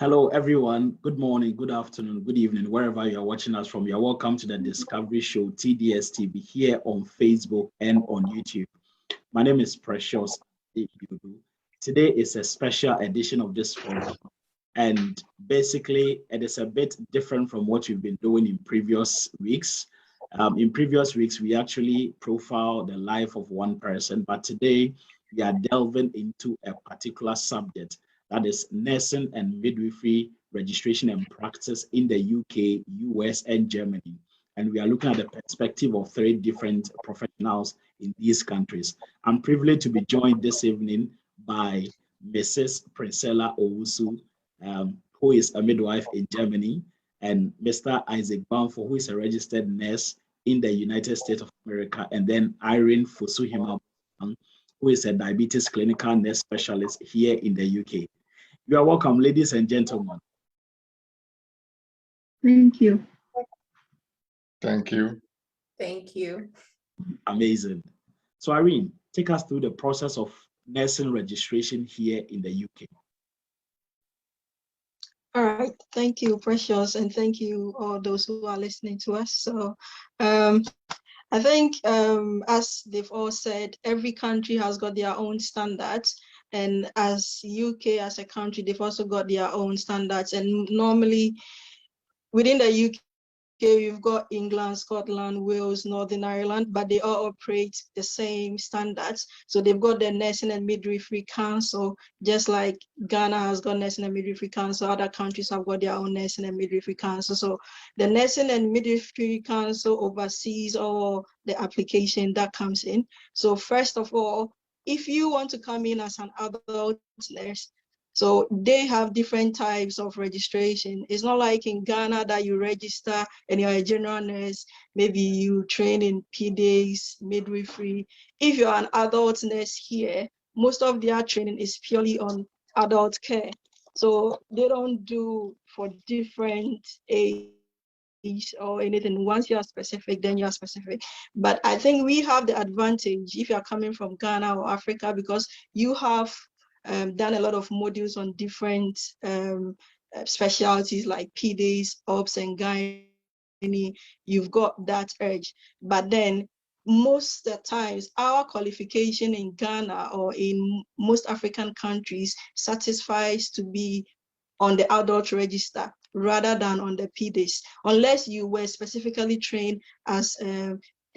Hello, everyone. Good morning, good afternoon, good evening, wherever you're watching us from. You're welcome to the Discovery Show TDS TV here on Facebook and on YouTube. My name is Precious. Today is a special edition of this program, and basically, it is a bit different from what we've been doing in previous weeks. In previous weeks, we actually profile the life of one person, but today we are delving into a particular subject, that is nursing and midwifery registration and practice in the UK, US, and Germany. And we are looking at the perspective of 3 different professionals in these countries. I'm privileged to be joined this evening by Mrs. Priscilla Owusu, who is a midwife in Germany, and Mr. Isaac Bamfo, who is a registered nurse in the United States of America, and then Irene Fosuhima, who is a diabetes clinical nurse specialist here in the UK. You are welcome, ladies and gentlemen. Thank you. Thank you. Thank you. Amazing. So Irene, take us through the process of nursing registration here in the UK. All right. Thank you, Precious, and thank you all those who are listening to us. So I think as they've all said, every country has got their own standards. And as UK as a country, they've also got their own standards. And normally within the UK, we've got England, Scotland, Wales, Northern Ireland, but they all operate the same standards. So they've got the Nursing and Midwifery Council, just like Ghana has got Nursing and Midwifery Council, other countries have got their own Nursing and Midwifery Council. So the Nursing and Midwifery Council oversees all the application that comes in. So first of all, if you want to come in as an adult nurse, so they have different types of registration. It's not like in Ghana that you register and you're a general nurse, maybe you train in TDS, midwifery. If you're an adult nurse here, most of their training is purely on adult care. So they don't do for different age or anything. Once you are specific, then you are specific. But I think we have the advantage if you're coming from Ghana or Africa, because you have done a lot of modules on different specialties like PDs, OBS, and gynae. You've got that urge. But then most of the times, our qualification in Ghana or in most African countries satisfies to be on the adult register rather than on the PDs, unless you were specifically trained as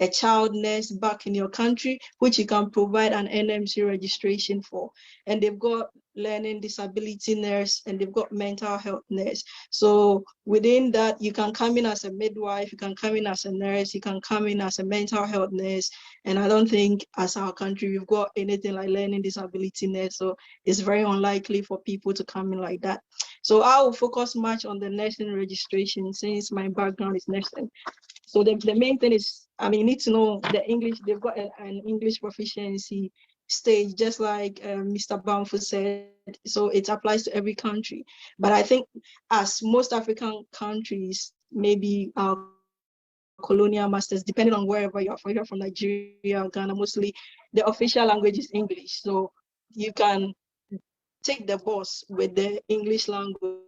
a child nurse back in your country, which you can provide an NMC registration for. And they've got learning disability nurse and they've got mental health nurse. So within that, you can come in as a midwife, you can come in as a nurse, you can come in as a mental health nurse. And I don't think as our country, we've got anything like learning disability nurse. So it's very unlikely for people to come in like that. So I will focus much on the nursing registration since my background is nursing. So the main thing is, I mean, you need to know the English. They've got an English proficiency stage, just like Mr. Bamfo said. So it applies to every country. But I think as most African countries, maybe our colonial masters, depending on wherever you're from, you're from Nigeria or Ghana, mostly the official language is English. So you can take the bus with the English language.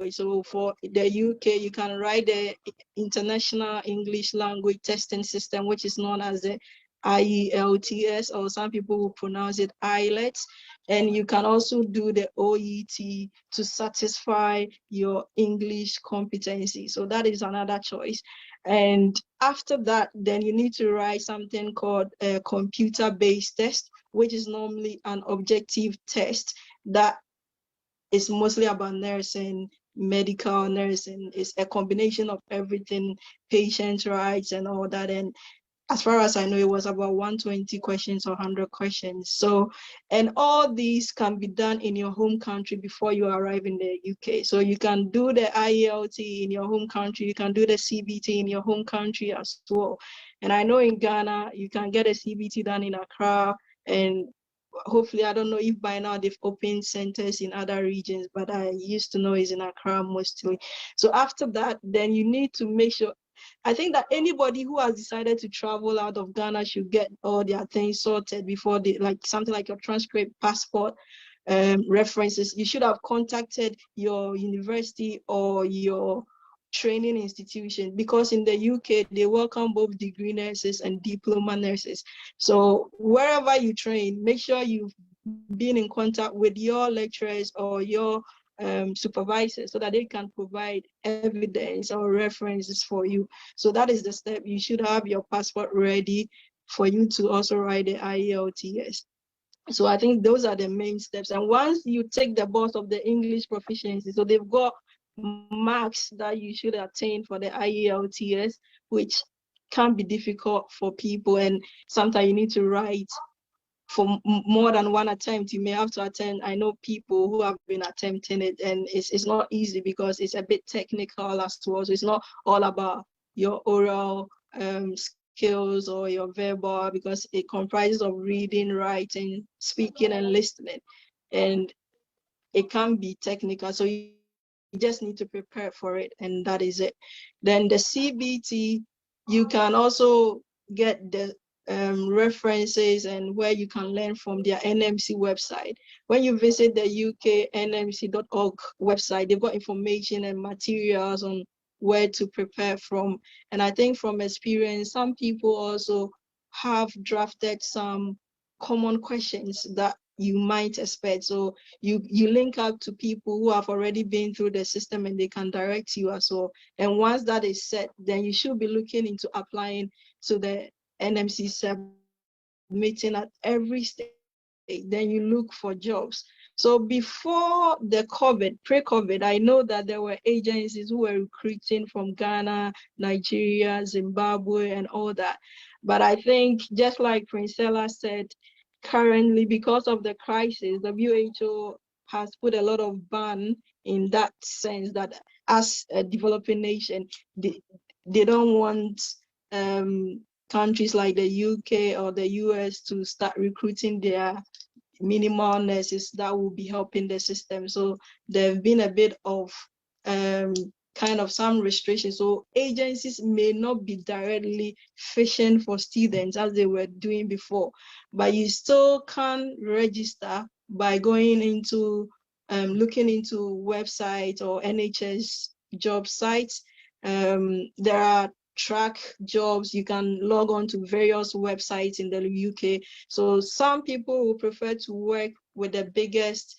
So for the UK, you can write the International English Language Testing System, which is known as the IELTS, or some people will pronounce it IELTS. And you can also do the OET to satisfy your English competency. So that is another choice. And after that, then you need to write something called a computer-based test, which is normally an objective test that is mostly about nursing, medical nursing. It's a combination of everything, patient rights and all that. And as far as I know, it was about 120 questions or 100 questions. So, and all these can be done in your home country before you arrive in the UK. So you can do the IELT in your home country, you can do the CBT in your home country as well. And I know in Ghana, you can get a CBT done in Accra, and hopefully, I don't know if by now they've opened centers in other regions, but I used to know it's in Accra mostly. So after that, then you need to make sure, I think that anybody who has decided to travel out of Ghana should get all their things sorted before they, like something like your transcript, passport, references, you should have contacted your university or your training institution, because in the UK, they welcome both degree nurses and diploma nurses. So wherever you train, make sure you've been in contact with your lecturers or your supervisors so that they can provide evidence or references for you. So that is the step. You should have your passport ready for you to also write the IELTS. So I think those are the main steps. And once you take the boss of the English proficiency, so they've got marks that you should attain for the IELTS, which can be difficult for people. And sometimes you need to write for more than one attempt. You may have to attend. I know people who have been attempting it, and it's not easy because it's a bit technical as well. So it's not all about your oral skills or your verbal, because it comprises of reading, writing, speaking, and listening, and it can be technical. So you just need to prepare for it, and that is it. Then the CBT, you can also get the references and where you can learn from their NMC website. When you visit the UK nmc.org website, they've got information and materials on where to prepare from. And I think from experience, some people also have drafted some common questions that you might expect. So you link up to people who have already been through the system and they can direct you as well. And once that is set, then you should be looking into applying to the NMC submitting at every stage. Then you look for jobs. So before the COVID, pre-COVID, I know that there were agencies who were recruiting from Ghana, Nigeria, Zimbabwe, and all that. But I think, just like Princella said, currently, because of the crisis, WHO has put a lot of ban in that sense, that as a developing nation, they don't want countries like the UK or the US to start recruiting their minimal nurses that will be helping the system. So there have been a bit of kind of some restrictions. So agencies may not be directly fishing for students as they were doing before, but you still can register by going into looking into websites or NHS job sites. There are track jobs. You can log on to various websites in the UK. So some people will prefer to work with the biggest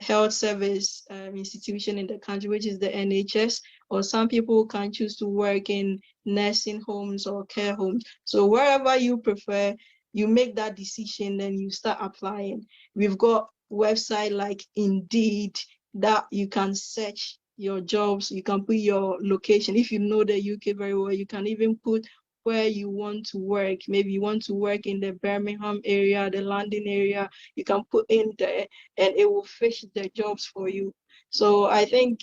health service institution in the country, which is the NHS, or some people can choose to work in nursing homes or care homes. So wherever you prefer, you make that decision, then you start applying. We've got website like Indeed that you can search your jobs. You can put your location. If you know the UK very well, you can even put where you want to work. Maybe you want to work in the Birmingham area, the London area. You can put in there and it will fish the jobs for you. So I think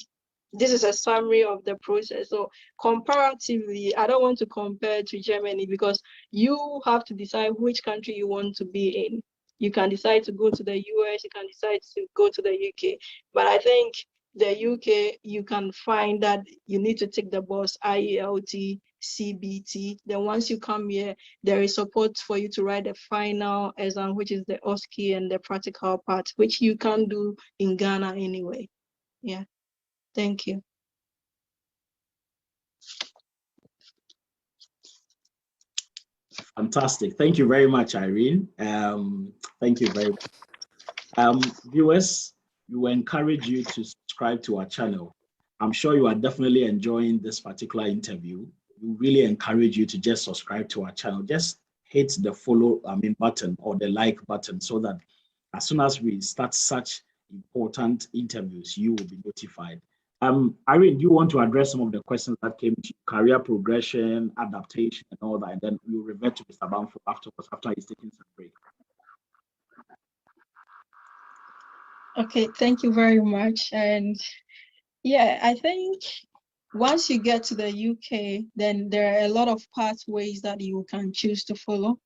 this is a summary of the process. So comparatively, I don't want to compare to Germany because you have to decide which country you want to be in. You can decide to go to the US, you can decide to go to the UK. But I think the UK, you can find that you need to take the boss, IELT, CBT. Then once you come here, there is support for you to write the final exam, which is the OSCE and the practical part, which you can do in Ghana anyway. Yeah, thank you. Fantastic. Thank you very much, Irene. Thank you very much. Viewers, we encourage you to subscribe to our channel. I'm sure you are definitely enjoying this particular interview. We really encourage you to just subscribe to our channel. Just hit the follow button or the like button so that as soon as we start such important interviews, you will be notified. Irene, do you want to address some of the questions that came to career progression, adaptation, and all that? And then we'll revert to Mr. Bamford afterwards, after he's taking some break. Okay, thank you very much. And yeah, I think once you get to the UK, then there are a lot of pathways that you can choose to follow.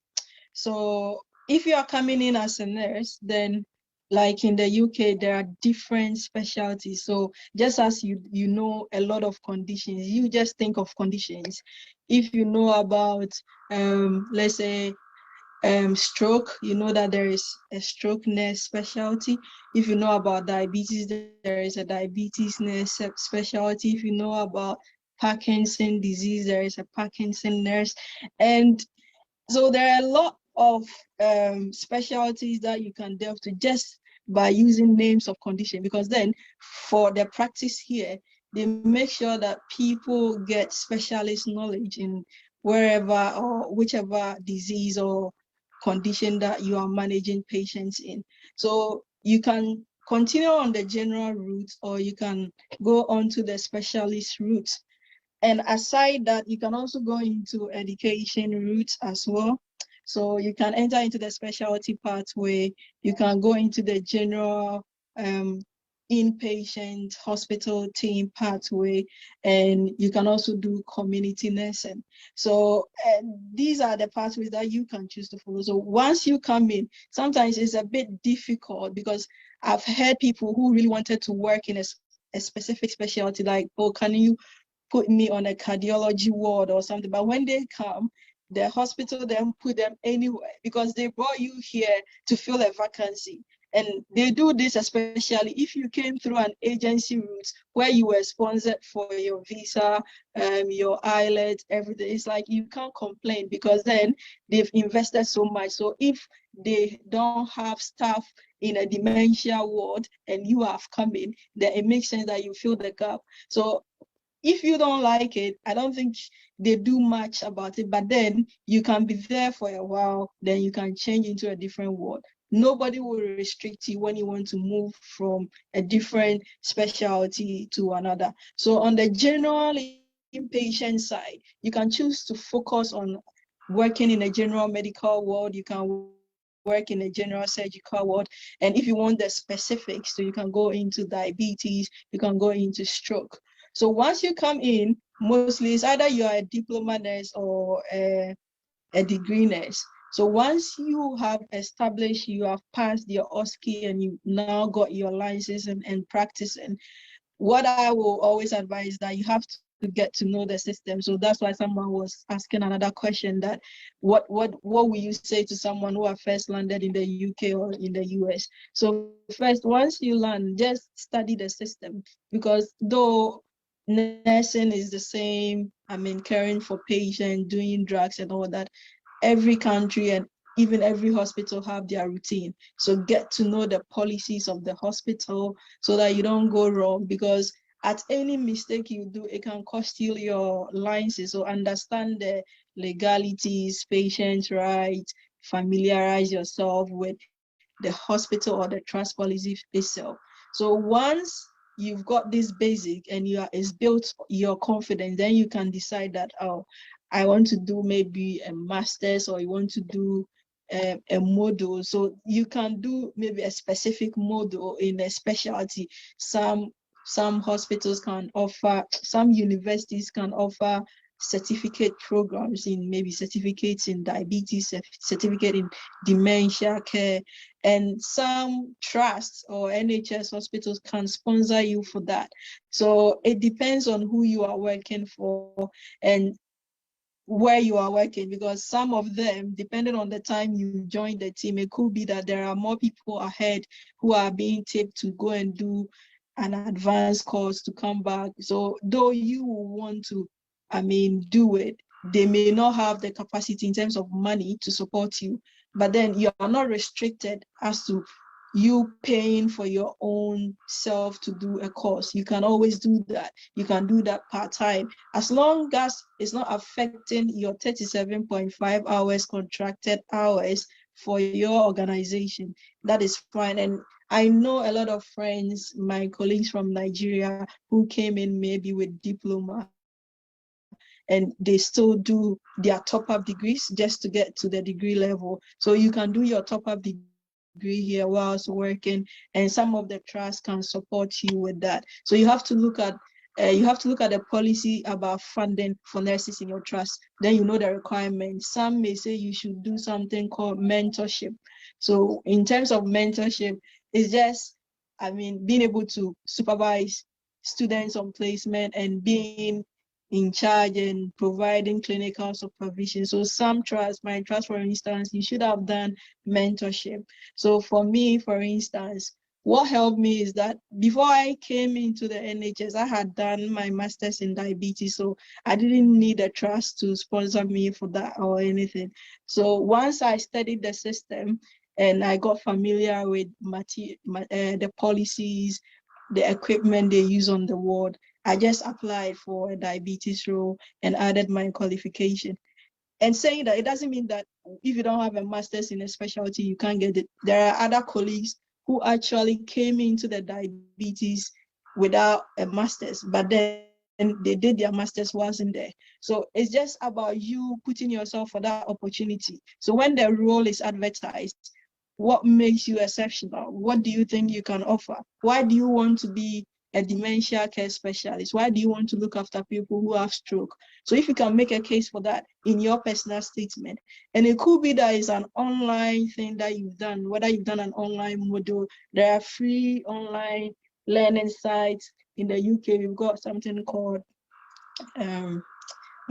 So if you are coming in as a nurse, then like in the UK, there are different specialties. So just as you know a lot of conditions, you just think of conditions. If you know about, let's say, Stroke, you know that there is a stroke nurse specialty. If you know about diabetes, there is a diabetes nurse specialty. If you know about Parkinson disease, there is a Parkinson nurse. And so there are a lot of specialties that you can delve to just by using names of condition, because then for the practice here, they make sure that people get specialist knowledge in wherever or whichever disease or condition that you are managing patients in. So you can continue on the general route, or you can go on to the specialist route. And aside that, you can also go into education routes as well. So you can enter into the specialty pathway. You can go into the general inpatient hospital team pathway, and you can also do community nursing. So these are the pathways that you can choose to follow. So once you come in, sometimes it's a bit difficult, because I've heard people who really wanted to work in a specific specialty, like, oh, can you put me on a cardiology ward or something? But when they come, the hospital then put them anywhere, because they brought you here to fill a vacancy. And they do this especially if you came through an agency route where you were sponsored for your visa, your IELTS, everything. It's like you can't complain, because then they've invested so much. So if they don't have staff in a dementia ward and you have come in, then it makes sense that you fill the gap. So if you don't like it, I don't think they do much about it, but then you can be there for a while, then you can change into a different ward. Nobody will restrict you when you want to move from a different specialty to another. So on the general inpatient side, you can choose to focus on working in a general medical ward. You can work in a general surgical ward. And if you want the specifics, so you can go into diabetes, you can go into stroke. So once you come in, mostly it's either you are a diploma nurse or a degree nurse. So once you have established, you have passed your OSCE and you now got your license and practicing, what I will always advise that you have to get to know the system. So that's why someone was asking another question, that what will you say to someone who have first landed in the UK or in the US? So first, once you land, just study the system, because though nursing is the same, I mean, caring for patients, doing drugs and all that, every country and even every hospital have their routine. So get to know the policies of the hospital so that you don't go wrong, because at any mistake you do, it can cost you your license. So understand the legalities, patient rights, familiarize yourself with the hospital or the trust policy itself. So once you've got this basic and it's built your confidence, then you can decide that, oh, I want to do maybe a master's, or you want to do a module. So you can do maybe a specific module in a specialty. Some hospitals can offer, some universities can offer certificate programs in maybe certificates in diabetes, certificate in dementia care, and some trusts or NHS hospitals can sponsor you for that. So it depends on who you are working for and where you are working, because some of them, depending on the time you join the team, it could be that there are more people ahead who are being tipped to go and do an advanced course to come back. So though you want to, I mean, do it, they may not have the capacity in terms of money to support you, but then you are not restricted as to you paying for your own self to do a course. You can always do that. You can do that part-time, as long as it's not affecting your 37.5 hours contracted hours for your organization. That is fine. And I know a lot of friends, my colleagues from Nigeria, who came in maybe with diploma, and they still do their top-up degrees just to get to the degree level. So you can do your top-up degree here whilst working, and some of the trusts can support you with that. So you have to look at the policy about funding for nurses in your trust. Then you know the requirements. Some may say you should do something called mentorship. So in terms of mentorship, it's just, I mean, being able to supervise students on placement and being in charge and providing clinical supervision. So some trusts, my trust, for instance, you should have done mentorship. So for me, for instance, what helped me is that before I came into the NHS, I had done my master's in diabetes, so I didn't need a trust to sponsor me for that or anything. So once I studied the system and I got familiar with the policies, the equipment they use on the ward, I just applied for a diabetes role and added my qualification. And saying that, it doesn't mean that if you don't have a master's in a specialty, you can't get it. There are other colleagues who actually came into the diabetes without a master's, but then they did their master's wasn't there. So it's just about you putting yourself for that opportunity. So when the role is advertised, what makes you exceptional? What do you think you can offer? Why do you want to be a dementia care specialist? Why do you want to look after people who have stroke? So if you can make a case for that in your personal statement, and it could be that it's an online thing that you've done, whether you've done an online module, there are free online learning sites. In the UK, we've got something called, I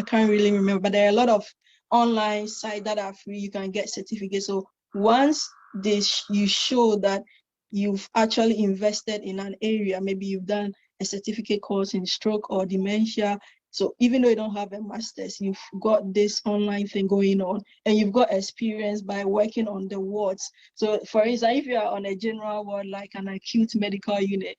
can't really remember, but there are a lot of online sites that are free. You can get certificates. So once you show that you've actually invested in an area, maybe you've done a certificate course in stroke or dementia. So even though you don't have a master's, you've got this online thing going on and you've got experience by working on the wards. So for instance, if you are on a general ward, like an acute medical unit,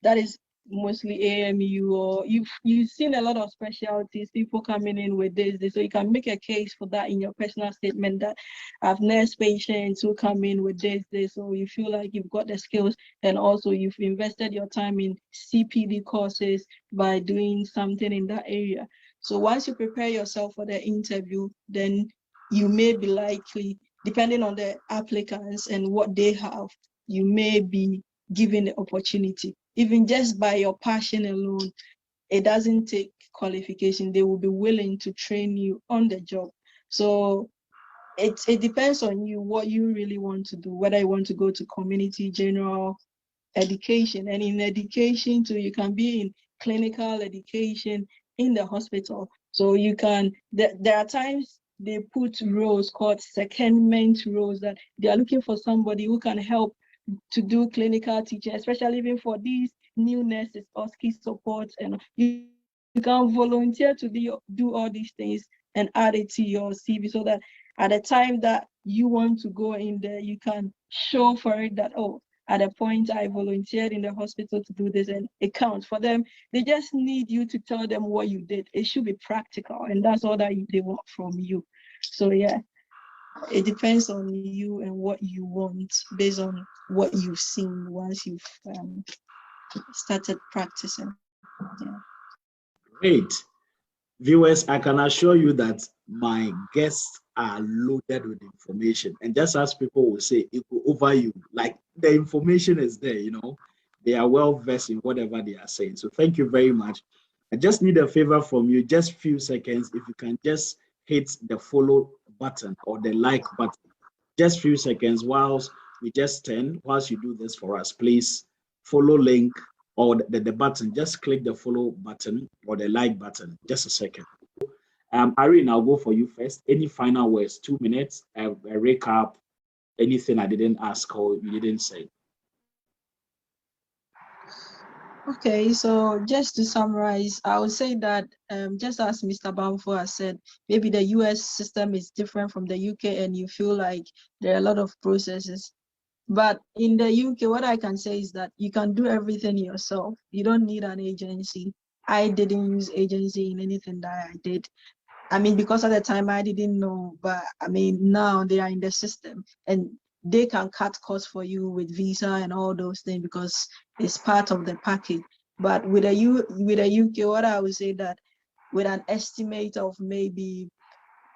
that is mostly AMU, or you've seen a lot of specialties, people coming in with this, so you can make a case for that in your personal statement that I've nursed patients who come in with this, so you feel like you've got the skills, and also you've invested your time in CPD courses by doing something in that area. So once you prepare yourself for the interview, then you may be likely, depending on the applicants and what they have, you may be given the opportunity. Even just by your passion alone, it doesn't take qualification. They will be willing to train you on the job. So it depends on you, what you really want to do, whether you want to go to community, general education. And in education too, you can be in clinical education in the hospital. So you can, there are times they put roles called secondment roles that they are looking for somebody who can help to do clinical teaching, especially even for these new nurses or ski support. And you can volunteer to do all these things and add it to your CV, so that at the time that you want to go in there, you can show for it that, oh, at a point I volunteered in the hospital to do this, and it counts for them. They just need you to tell them what you did. It should be practical, and that's all that they want from you. So yeah, it depends on you and what you want based on what you've seen once you've started practicing. Yeah. Great. Viewers, I can assure you that my guests are loaded with information. And just as people will say, it will over you. Like, the information is there, you know. They are well versed in whatever they are saying. So thank you very much. I just need a favor from you, just few seconds. If you can just hit the follow button or the like button, just few seconds whilst we just whilst you do this for us, please follow link or the button. Just click the follow button or the like button. Just a second. Irene, I'll go for you first. Any final words? 2 minutes, a recap, anything I didn't ask or you didn't say. Okay, so just to summarize, I would say that just as Mr. Bamfo has said, maybe the US system is different from the UK and you feel like there are a lot of processes. But in the UK, what I can say is that you can do everything yourself. You don't need an agency. I didn't use agency in anything that I did. I mean, because at the time I didn't know, but I mean, now they are in the system and they can cut costs for you with visa and all those things because it's part of the package. But with a UK, what I would say that with an estimate of maybe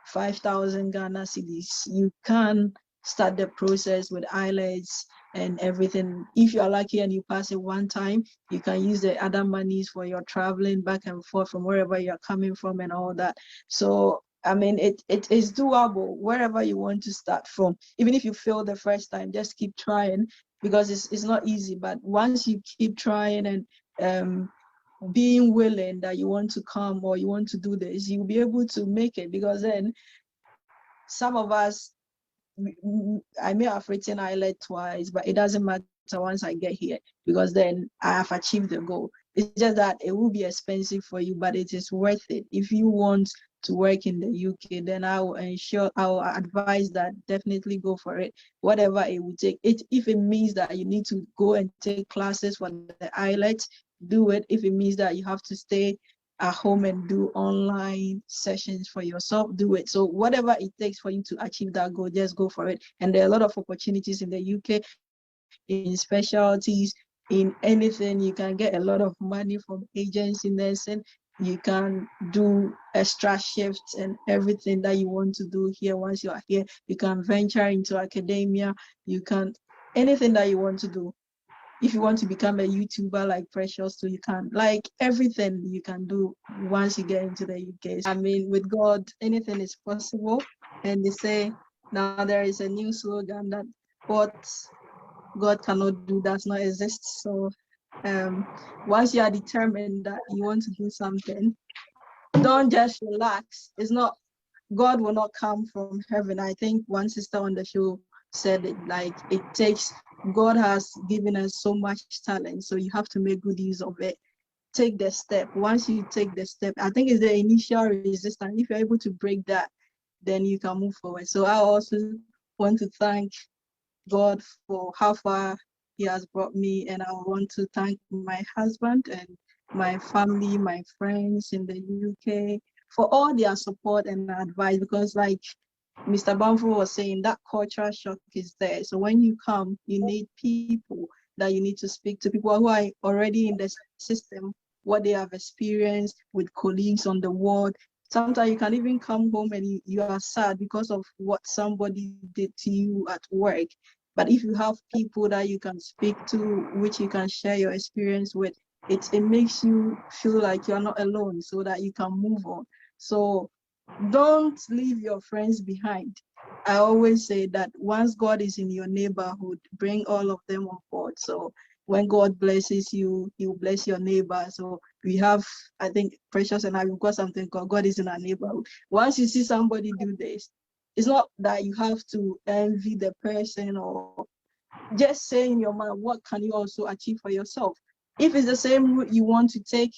5,000 Ghana cedis, you can start the process with IELTS and everything. If you are lucky and you pass it one time, you can use the other monies for your traveling back and forth from wherever you're coming from and all that. So I mean, it is doable wherever you want to start from. Even if you fail the first time, just keep trying because it's not easy. But once you keep trying and being willing that you want to come or you want to do this, you'll be able to make it. Because then some of us, I may have written IELTS twice, but it doesn't matter once I get here, because then I have achieved the goal. It's just that it will be expensive for you, but it is worth it. If you want to work in the UK, then I will advise that definitely go for it, whatever it will take. If it means that you need to go and take classes for the IELTS, do it. If it means that you have to stay at home and do online sessions for yourself, do it. So whatever it takes for you to achieve that goal, just go for it. And there are a lot of opportunities in the UK, in specialties, in anything. You can get a lot of money from agency nursing. You can do extra shifts and everything that you want to do here. Once you are here, you can venture into academia. You can, anything that you want to do. If you want to become a YouTuber like Precious, so you can, like everything you can do once you get into the UK. I mean, with God, anything is possible. And they say now there is a new slogan that what God cannot do does not exist. So once you are determined that you want to do something, don't just relax. It's not, God will not come from heaven. I think one sister on the show said it, like it takes, God has given us so much talent, so you have to make good use of it. Take the step. Once you take the step, I think it's the initial resistance. If you're able to break that, then you can move forward. So I also want to thank God for how far he has brought me, and I want to thank my husband and my family, my friends in the UK for all their support and advice, because like Mr. Bamfo was saying, that cultural shock is there. So when you come, you need people that you need to speak to, people who are already in the system, what they have experienced with colleagues on the ward. Sometimes you can even come home and you are sad because of what somebody did to you at work. But if you have people that you can speak to, which you can share your experience with, it makes you feel like you're not alone, so that you can move on. So don't leave your friends behind. I always say that once God is in your neighborhood, bring all of them on board. So when God blesses you, he will bless your neighbor. So we have, I think Precious and I, we've got something called God is in our neighborhood. Once you see somebody do this, it's not that you have to envy the person, or just say in your mind, what can you also achieve for yourself? If it's the same route you want to take,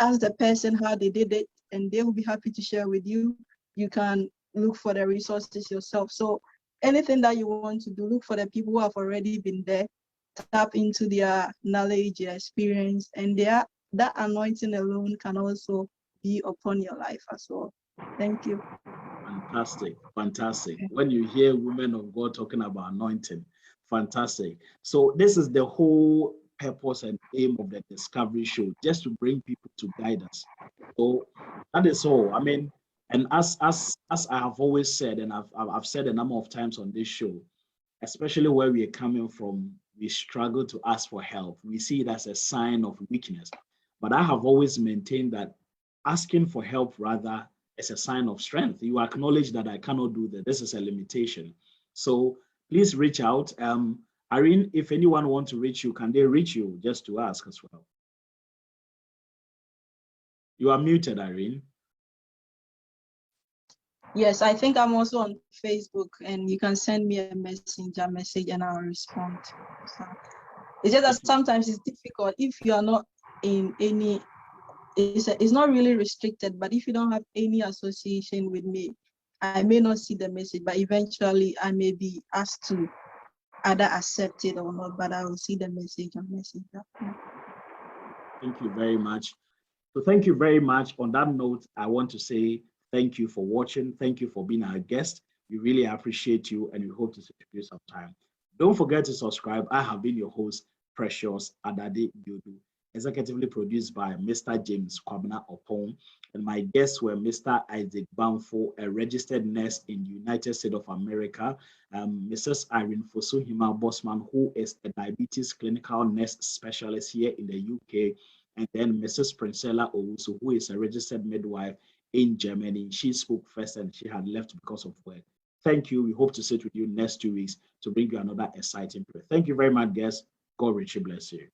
ask the person how they did it, and they will be happy to share with you. You can look for the resources yourself. So anything that you want to do, look for the people who have already been there, tap into their knowledge, their experience, and that anointing alone can also be upon your life as well. Thank you. Fantastic, fantastic. When you hear women of God talking about anointing, fantastic. So this is the whole purpose and aim of the Discovery Show, just to bring people to guide us. So that is all. I mean, and as I have always said, and I've said a number of times on this show, especially where we are coming from, we struggle to ask for help. We see it as a sign of weakness. But I have always maintained that asking for help rather is a sign of strength. You acknowledge that I cannot do that. This is a limitation. So please reach out. Irene, if anyone wants to reach you, can they reach you, just to ask as well? You are muted, Irene. Yes, I think I'm also on Facebook, and you can send me a messenger message and I'll respond. So it's just that sometimes it's difficult if you are not in any, it's not really restricted, but if you don't have any association with me, I may not see the message, but eventually I may be asked to either accept it or not, but I will see the message on Messenger. Thank you very much. So thank you very much. On that note, I want to say thank you for watching. Thank you for being our guest. We really appreciate you, and we hope to see you sometime. Don't forget to subscribe. I have been your host, Precious Adade Yodu, executively produced by Mr. James Kwabena Opon, and my guests were Mr. Isaac Bamfo, a registered nurse in the United States of America, Mrs. Irene Fosuhima Bosman, who is a diabetes clinical nurse specialist here in the UK, and then Mrs. Princella Owusu, who is a registered midwife in Germany. She spoke first and she had left because of work. Thank you. We hope to sit with you next 2 weeks to bring you another exciting play. Thank you very much, guests. God richly bless you.